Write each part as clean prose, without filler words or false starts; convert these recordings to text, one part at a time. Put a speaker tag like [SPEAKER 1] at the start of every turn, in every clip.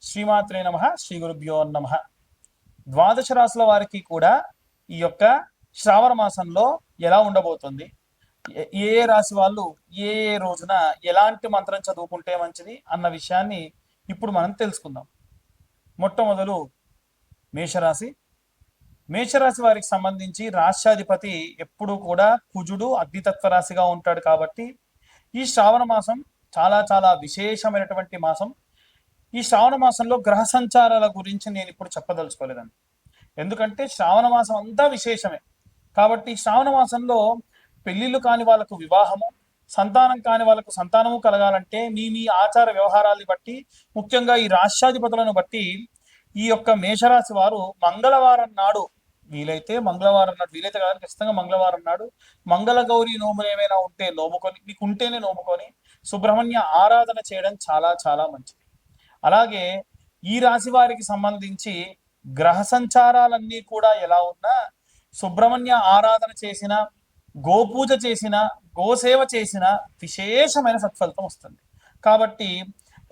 [SPEAKER 1] శ్రీమాత్రే నమ. శ్రీ గురుభ్యో నమ. ద్వాదశ రాశుల వారికి కూడా ఈ యొక్క శ్రావణ మాసంలో ఎలా ఉండబోతుంది, ఏ ఏ రాశి వాళ్ళు ఏ ఏ రోజున ఎలాంటి మంత్రం చదువుకుంటే మంచిది అన్న విషయాన్ని ఇప్పుడు మనం తెలుసుకుందాం. మొట్టమొదలు మేషరాశి. మేషరాశి వారికి సంబంధించి రాష్ట్రాధిపతి ఎప్పుడు కూడా కుజుడు అగ్నితత్వ రాశిగా ఉంటాడు. కాబట్టి ఈ శ్రావణ మాసం చాలా చాలా విశేషమైనటువంటి మాసం. ఈ శ్రావణ మాసంలో గ్రహ సంచారాల గురించి నేను ఇప్పుడు చెప్పదలుచుకోలేదండి, ఎందుకంటే శ్రావణ మాసం అంతా విశేషమే. కాబట్టి శ్రావణ మాసంలో పెళ్లిళ్ళు కాని వాళ్ళకు వివాహము, సంతానం కాని వాళ్ళకు సంతానము కలగాలంటే మీ మీ ఆచార వ్యవహారాన్ని బట్టి, ముఖ్యంగా ఈ రాష్ట్రాధిపతులను బట్టి ఈ యొక్క మేషరాశి వారు మంగళవారం నాడు వీలైతే మంగళవారం నాడు, వీలైతే కాదు ఖచ్చితంగా మంగళవారం నాడు మంగళ గౌరీ నోములు ఏమైనా ఉంటే నోముకొని, మీకు ఉంటేనే నోముకొని సుబ్రహ్మణ్య ఆరాధన చేయడం చాలా చాలా మంచిది. అలాగే ఈ రాశి వారికి సంబంధించి గ్రహ సంచారాలన్నీ కూడా ఎలా ఉన్నా సుబ్రహ్మణ్య ఆరాధన చేసిన, గోపూజ చేసిన, గోసేవ చేసిన విశేషమైన సత్ఫలితం వస్తుంది. కాబట్టి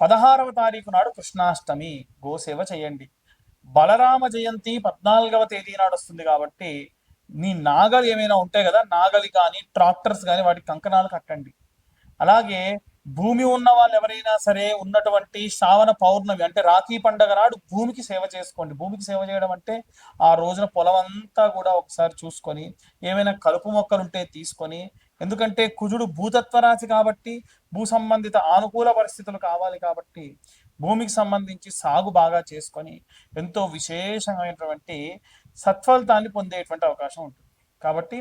[SPEAKER 1] 16వ తారీఖు నాడు కృష్ణాష్టమి, గోసేవ చేయండి. బలరామ జయంతి 14వ తేదీ నాడు వస్తుంది. కాబట్టి మీ నాగలి ఏమైనా ఉంటాయి కదా, నాగలి కానీ ట్రాక్టర్స్ కానీ వాటికి కంకణాలు కట్టండి. అలాగే భూమి ఉన్న వాళ్ళు ఎవరైనా సరే ఉన్నటువంటి శ్రావణ పౌర్ణమి అంటే రాఖీ పండగ నాడు భూమికి సేవ చేసుకోండి. భూమికి సేవ చేయడం అంటే ఆ రోజున పొలం అంతా కూడా ఒకసారి చూసుకొని ఏమైనా కలుపు మొక్కలు ఉంటే తీసుకొని, ఎందుకంటే కుజుడు భూతత్వ రాశి కాబట్టి భూ సంబంధిత అనుకూల పరిస్థితులు కావాలి. కాబట్టి భూమికి సంబంధించి సాగు బాగా చేసుకొని ఎంతో విశేషమైనటువంటి సత్ఫలితాన్ని పొందేటువంటి అవకాశం ఉంటుంది. కాబట్టి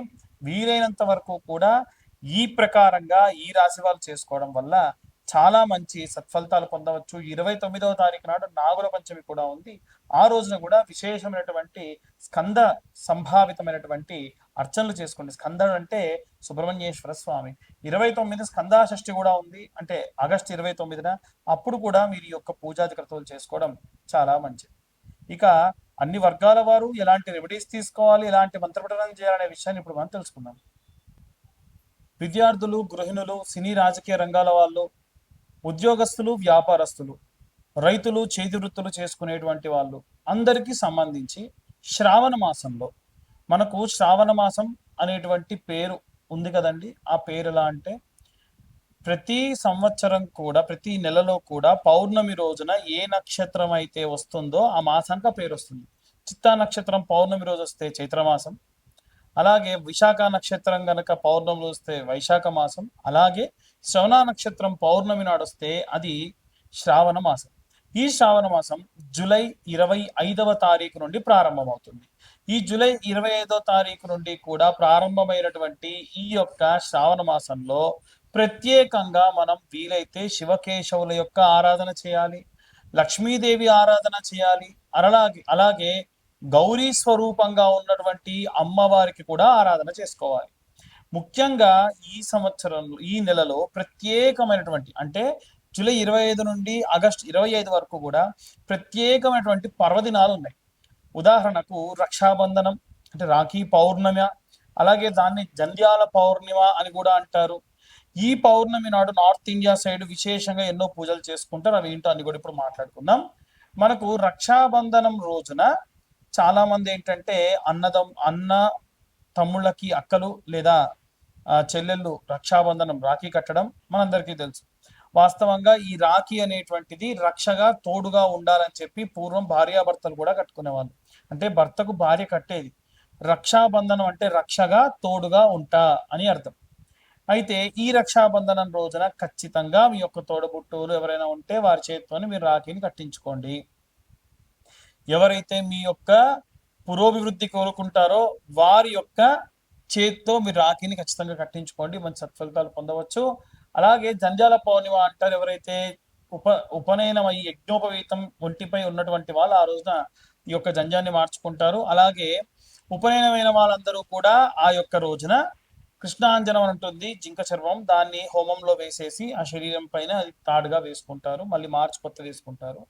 [SPEAKER 1] వీలైనంత వరకు కూడా ఈ ప్రకారంగా ఈ రాశి వాళ్ళు చేసుకోవడం వల్ల చాలా మంచి సత్ఫలితాలు పొందవచ్చు. 29వ తారీఖు నాడు నాగుల పంచమి కూడా ఉంది. ఆ రోజున కూడా విశేషమైనటువంటి స్కంద సంభావితమైనటువంటి అర్చనలు చేసుకోండి. స్కందడు అంటే సుబ్రహ్మణ్యేశ్వర స్వామి. 29 స్కందాషష్ఠి కూడా ఉంది, అంటే ఆగస్టు 29న. అప్పుడు కూడా మీరు ఈ యొక్క పూజాది క్రతువులు చేసుకోవడం చాలా మంచిది. ఇక అన్ని వర్గాల వారు ఎలాంటి రెమెడీస్ తీసుకోవాలి, ఎలాంటి మంత్రపఠనం చేయాలనే విషయాన్ని ఇప్పుడు మనం తెలుసుకుందాం. విద్యార్థులు, గృహిణులు, సినీ రాజకీయ రంగాల వాళ్ళు, ఉద్యోగస్తులు, వ్యాపారస్తులు, రైతులు, చేతి వృత్తులు చేసుకునేటువంటి వాళ్ళు అందరికీ సంబంధించి శ్రావణ మాసంలో మనకు శ్రావణ మాసం అనేటువంటి పేరు ఉంది కదండి. ఆ పేరు ఎలా అంటే ప్రతి సంవత్సరం కూడా ప్రతి నెలలో కూడా పౌర్ణమి రోజున ఏ నక్షత్రం అయితే వస్తుందో ఆ మాసానికి ఆ పేరు వస్తుంది. చిత్తా నక్షత్రం పౌర్ణమి రోజు వస్తే చైత్రమాసం, అలాగే విశాఖ నక్షత్రం గనక పౌర్ణమి వస్తే వైశాఖ మాసం, అలాగే శ్రవణ నక్షత్రం పౌర్ణమి నాడు వస్తే అది శ్రావణ మాసం. ఈ శ్రావణ మాసం జూలై 25వ తారీఖు నుండి ప్రారంభమవుతుంది. ఈ జూలై 25వ తారీఖు నుండి కూడా ప్రారంభమైనటువంటి ఈ యొక్క శ్రావణ మాసంలో ప్రత్యేకంగా మనం వీలైతే శివకేశవుల యొక్క ఆరాధన చేయాలి, లక్ష్మీదేవి ఆరాధన చేయాలి, అలాగే గౌరీ స్వరూపంగా ఉన్నటువంటి అమ్మవారికి కూడా ఆరాధన చేసుకోవాలి. ముఖ్యంగా ఈ సంవత్సరంలో ఈ నెలలో ప్రత్యేకమైనటువంటి అంటే జూలై 25 నుండి ఆగస్టు 25 వరకు కూడా ప్రత్యేకమైనటువంటి పర్వదినాలు ఉన్నాయి. ఉదాహరణకు రక్షాబంధనం అంటే రాఖీ పౌర్ణమి, అలాగే దాన్ని జంధ్యాల పౌర్ణిమ అని కూడా అంటారు. ఈ పౌర్ణమి నాడు నార్త్ ఇండియా సైడ్ విశేషంగా ఎన్నో పూజలు చేసుకుంటారు. అవి ఏంటో అన్ని కూడా ఇప్పుడు మాట్లాడుకుందాం. మనకు రక్షాబంధనం రోజున చాలా మంది ఏంటంటే అన్న తమ్ముళ్ళకి అక్కలు లేదా చెల్లెళ్ళు రక్షాబంధనం రాఖీ కట్టడం మనందరికీ తెలుసు. వాస్తవంగా ఈ రాఖీ అనేటువంటిది రక్షగా తోడుగా ఉండాలని చెప్పి పూర్వం భార్యాభర్తలు కూడా కట్టుకునేవాళ్ళు. అంటే భర్తకు భార్య కట్టేది. రక్షాబంధనం అంటే రక్షగా తోడుగా ఉంటా అని అర్థం. అయితే ఈ రక్షాబంధనం రోజున ఖచ్చితంగా మీ యొక్క తోడబుట్టువులు ఎవరైనా ఉంటే వారి చేతితోని మీరు రాఖీని కట్టించుకోండి. ఎవరైతే మీ యొక్క పురోభివృద్ధి కోరుకుంటారో వారి యొక్క చేతితో మీరు రాఖీని ఖచ్చితంగా కట్టించుకోండి, మంచి సత్ఫలితాలు పొందవచ్చు. అలాగే జంధ్యాల పౌర్ణిమ అంటారు. ఎవరైతే ఉపనయనం అయ్యి యజ్ఞోపవీతం ఒంటిపై ఉన్నటువంటి వాళ్ళు ఆ రోజున ఈ యొక్క జంధ్యాన్ని మార్చుకుంటారు. అలాగే ఉపనయనమైన వాళ్ళందరూ కూడా ఆ యొక్క రోజున కృష్ణాంజనం అని ఉంటుంది, జింక చర్మం, దాన్ని హోమంలో వేసేసి ఆ శరీరం పైన అది తాడుగా వేసుకుంటారు, మళ్ళీ మార్చి కొత్త వేసుకుంటారు.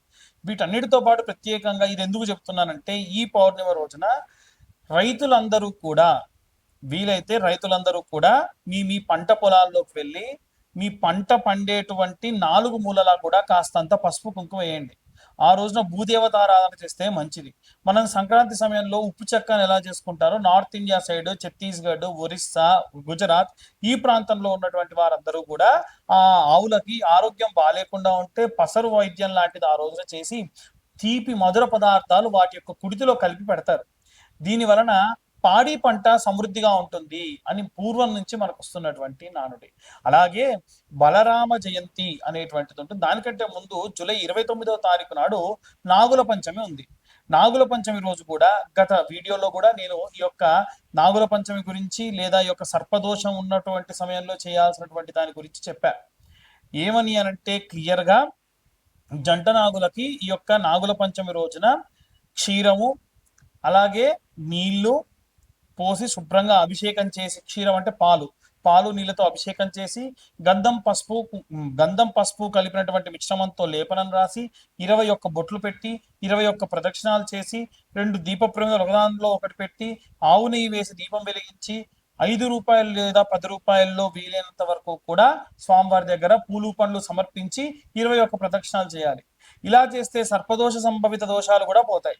[SPEAKER 1] వీటన్నిటితో పాటు ప్రత్యేకంగా ఇది ఎందుకు చెప్తున్నానంటే ఈ పౌర్ణిమ రోజున రైతులందరూ కూడా వీలైతే మీ మీ పంట పొలాల్లోకి వెళ్ళి మీ పంట పండేటువంటి 4 మూలలా కూడా కాస్తంత పసుపు కుంకుమ వేయండి. ఆ రోజున భూదేవతారాధన చేస్తే మంచిది. మనం సంక్రాంతి సమయంలో ఉప్పు చెక్కను ఎలా చేసుకుంటారో north India side Chhattisgarh, Orissa, Gujarat ఈ ప్రాంతంలో ఉన్నటువంటి వారందరూ కూడా ఆ ఆవులకి ఆరోగ్యం బాగాలేకుండా ఉంటే పసరు వైద్యం లాంటిది ఆ రోజున చేసి తీపి మధుర పదార్థాలు వాటి యొక్క కుడితిలో కలిపి పెడతారు. దీని వలన పాడి పంట సమృద్ధిగా ఉంటుంది అని పూర్వం నుంచి మనకు వస్తున్నటువంటి నానుడి. అలాగే బలరామ జయంతి అనేటువంటిది ఉంటుంది. దానికంటే ముందు జూలై 29వ తారీఖు నాడు నాగుల పంచమి ఉంది. నాగుల పంచమి రోజు కూడా గత వీడియోలో కూడా నేను ఈ యొక్క నాగుల పంచమి గురించి లేదా ఈ యొక్క సర్పదోషం ఉన్నటువంటి సమయంలో చేయాల్సినటువంటి దాని గురించి చెప్పా. ఏమని అనంటే క్లియర్గా జంట నాగులకి ఈ యొక్క నాగుల పంచమి రోజున క్షీరము అలాగే నీళ్లు పోసి శుభ్రంగా అభిషేకం చేసి, క్షీరం అంటే పాలు నీళ్ళతో అభిషేకం చేసి గంధం పసుపు కలిపినటువంటి మిశ్రమంతో లేపనం రాసి 21 బొట్లు పెట్టి 21 ప్రదక్షిణాలు చేసి 2 దీప ప్రమిదలు ఒకదానిలో ఒకటి పెట్టి ఆవు నెయ్యి వేసి దీపం వెలిగించి ₹5 లేదా ₹10 వీలైనంత వరకు కూడా స్వామివారి దగ్గర పూలు పండ్లు సమర్పించి 21 ప్రదక్షిణాలు చేయాలి. ఇలా చేస్తే సర్పదోష సంభవిత దోషాలు కూడా పోతాయి.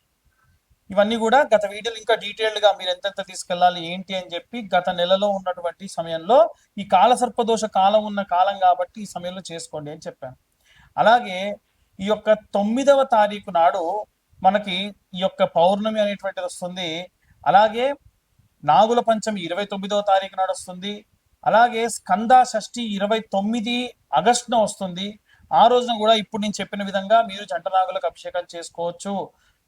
[SPEAKER 1] ఇవన్నీ కూడా గత వీడియోలు ఇంకా డీటెయిల్డ్ గా మీరు ఎంతెంత తీసుకెళ్ళాలి ఏంటి అని చెప్పి గత నెలలో ఉన్నటువంటి సమయంలో ఈ కాలసర్పదోష కాలం ఉన్న కాలం కాబట్టి ఈ సమయంలో చేసుకోండి అని చెప్పాను. అలాగే ఈ యొక్క 9వ తారీఖు నాడు మనకి ఈ యొక్క పౌర్ణమి అనేటువంటిది వస్తుంది. అలాగే నాగుల పంచమి 29వ తారీఖు నాడు వస్తుంది. అలాగే స్కంద షష్ఠి 29 ఆగస్టున వస్తుంది. ఆ రోజున కూడా ఇప్పుడు నేను చెప్పిన విధంగా మీరు జంట నాగులకు అభిషేకం చేసుకోవచ్చు.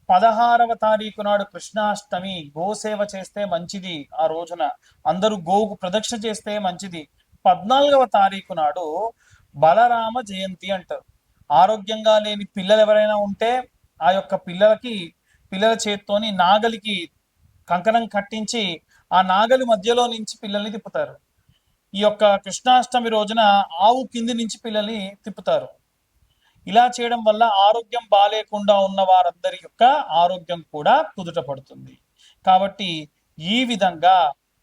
[SPEAKER 1] 16వ తారీఖు నాడు కృష్ణాష్టమి, గోసేవ చేస్తే మంచిది. ఆ రోజున అందరూ గోవుకు ప్రదక్షిణ చేస్తే మంచిది. 14వ తారీఖు నాడు బలరామ జయంతి అంటారు. ఆరోగ్యంగా లేని పిల్లలు ఎవరైనా ఉంటే ఆ యొక్క పిల్లల చేత్తోని నాగలికి కంకణం కట్టించి ఆ నాగలి మధ్యలో నుంచి పిల్లల్ని తిప్పుతారు. ఈ యొక్క కృష్ణాష్టమి రోజున ఆవు కింది నుంచి పిల్లల్ని తిప్పుతారు. ఇలా చేయడం వల్ల ఆరోగ్యం బాలేకుండా ఉన్న వారందరి యొక్క ఆరోగ్యం కూడా కుదుట పడుతుంది. కాబట్టి ఈ విధంగా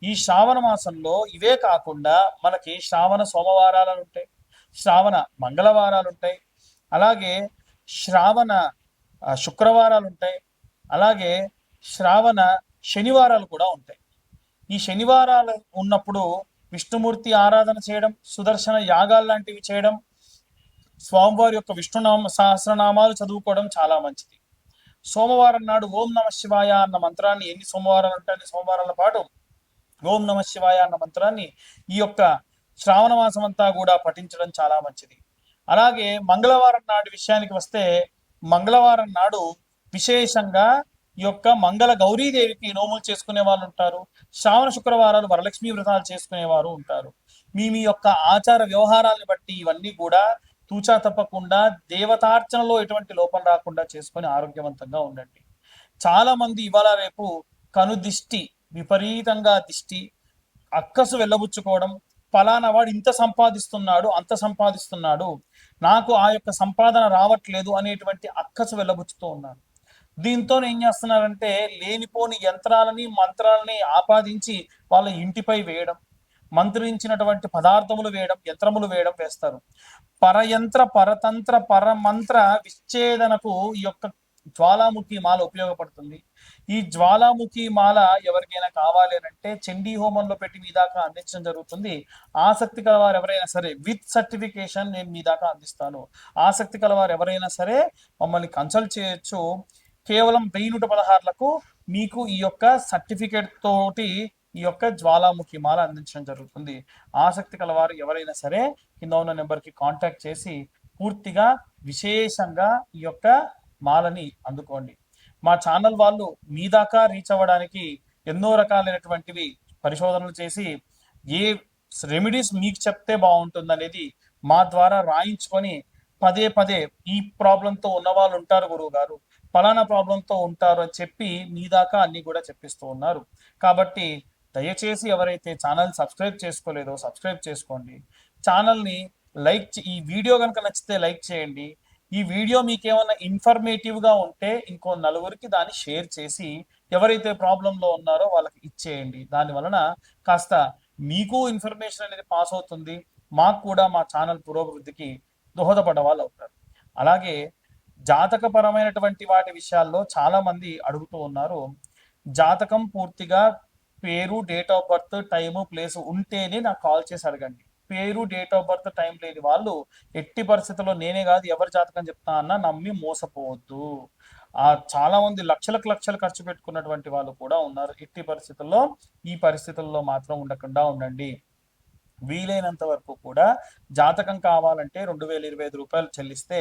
[SPEAKER 1] ఈ శ్రావణ మాసంలో ఇవే కాకుండా మనకి శ్రావణ సోమవారాలు ఉంటాయి, శ్రావణ మంగళవారాలు ఉంటాయి, అలాగే శ్రావణ శుక్రవారాలు ఉంటాయి, అలాగే శ్రావణ శనివారాలు కూడా ఉంటాయి. ఈ శనివారాలు ఉన్నప్పుడు విష్ణుమూర్తి ఆరాధన చేయడం, సుదర్శన యాగాలు లాంటివి చేయడం, స్వామివారి యొక్క విష్ణునామ సహస్రనామాలు చదువుకోవడం చాలా మంచిది. సోమవారం నాడు ఓం నమ శివాయ అన్న మంత్రాన్ని ఎన్ని సోమవారాలు ఉంటాయి సోమవారాల పాటు ఓం నమ శివాయ అన్న మంత్రాన్ని ఈ యొక్క శ్రావణ మాసం అంతా కూడా పఠించడం చాలా మంచిది. అలాగే మంగళవారం నాడు విషయానికి వస్తే మంగళవారం నాడు విశేషంగా ఈ యొక్క మంగళ గౌరీదేవికి నోములు చేసుకునే వాళ్ళు ఉంటారు. శ్రావణ శుక్రవారాలు వరలక్ష్మి వ్రతాలు చేసుకునేవారు ఉంటారు. మీ యొక్క ఆచార వ్యవహారాలను బట్టి ఇవన్నీ కూడా తూచా తప్పకుండా దేవతార్చనలో ఎటువంటి లోపం రాకుండా చేసుకొని ఆరోగ్యవంతంగా ఉండండి. చాలా మంది ఇవాళ రేపు కనుదిష్టి, విపరీతంగా దిష్టి, అక్కసు వెళ్ళబుచ్చుకోవడం, ఫలానా వాడు ఇంత సంపాదిస్తున్నాడు అంత సంపాదిస్తున్నాడు నాకు ఆ యొక్క సంపాదన రావట్లేదు అనేటువంటి అక్కసు వెళ్ళబుచ్చుతూ ఉన్నారు. దీంతో ఏం చేస్తున్నారంటే లేనిపోని యంత్రాలని మంత్రాలని ఆపాదించి వాళ్ళ ఇంటిపై వేయడం, మంత్రించినటువంటి పదార్థములు వేయడం, యంత్రములు వేయడం వేస్తారు. పరయంత్ర పరతంత్ర పరమంత్ర విచ్ఛేదనకు ఈ యొక్క జ్వాలాముఖి మాల ఉపయోగపడుతుంది. ఈ జ్వాలాముఖి మాల ఎవరికైనా కావాలి అంటే చండీ హోమంలో పెట్టి మీ దాకా అందించడం జరుగుతుంది. ఆసక్తి కలవారు ఎవరైనా సరే విత్ సర్టిఫికేషన్ నేను మీ దాకా అందిస్తాను. ఆసక్తి కలవారు ఎవరైనా సరే మమ్మల్ని కన్సల్ట్ చేయొచ్చు. కేవలం 1116లకు మీకు ఈ యొక్క సర్టిఫికేట్ తోటి ఈ యొక్క జ్వాలాముఖి మాల అందించడం జరుగుతుంది. ఆసక్తి కలవారు ఎవరైనా సరే కింద ఉన్న నెంబర్కి కాంటాక్ట్ చేసి పూర్తిగా విశేషంగా ఈ యొక్క మాలని అందుకోండి. మా ఛానల్ వాళ్ళు మీ దాకా రీచ్ అవ్వడానికి ఎన్నో రకాలైనటువంటివి పరిశోధనలు చేసి ఏ రెమెడీస్ మీకు చెప్తే బాగుంటుంది అనేది మా ద్వారా రాయించుకొని పదే పదే ఈ ప్రాబ్లంతో ఉన్న వాళ్ళు ఉంటారు గురువు గారు, ఫలానా ప్రాబ్లంతో ఉంటారు అని చెప్పి మీ దాకా అన్ని కూడా చెప్పిస్తూ ఉన్నారు. కాబట్టి దయచేసి ఎవరైతే ఛానల్ సబ్స్క్రైబ్ చేసుకోలేదో సబ్స్క్రైబ్ చేసుకోండి. ఛానల్ని ఈ వీడియో కనుక నచ్చితే లైక్ చేయండి. ఈ వీడియో మీకు ఏమైనా ఇన్ఫర్మేటివ్గా ఉంటే ఇంకో నలుగురికి దాన్ని షేర్ చేసి ఎవరైతే ప్రాబ్లంలో ఉన్నారో వాళ్ళకి ఇచ్చేయండి. దాని వలన కాస్త మీకు ఇన్ఫర్మేషన్ అనేది పాస్ అవుతుంది, మాకు కూడా మా ఛానల్ పురోభివృద్ధికి దోహదపడ్డ వాళ్ళు అవుతారు. అలాగే జాతకపరమైనటువంటి వాటి విషయాల్లో చాలా మంది అడుగుతూ ఉన్నారు. జాతకం పూర్తిగా పేరు, date of birth, time, place ఉంటేనే నాకు కాల్ చేసి అడగండి. పేరు, డేట్ ఆఫ్ బర్త్, టైం లేని వాళ్ళు ఎట్టి పరిస్థితుల్లో నేనే కాదు ఎవరి జాతకం చెప్తా అన్నా నమ్మి మోసపోవద్దు. చాలా మంది లక్షలకు లక్షలు ఖర్చు పెట్టుకున్నటువంటి వాళ్ళు కూడా ఉన్నారు. ఎట్టి పరిస్థితుల్లో ఈ పరిస్థితుల్లో మాత్రం ఉండకుండా ఉండండి. వీలైనంత వరకు కూడా జాతకం కావాలంటే 2025 రూపాయలు చెల్లిస్తే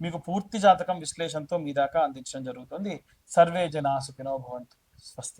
[SPEAKER 1] మీకు పూర్తి జాతకం విశ్లేషణతో మీ దాకా అందించడం జరుగుతుంది. సర్వే జనా సుఖినో భవంతు. స్వస్తి.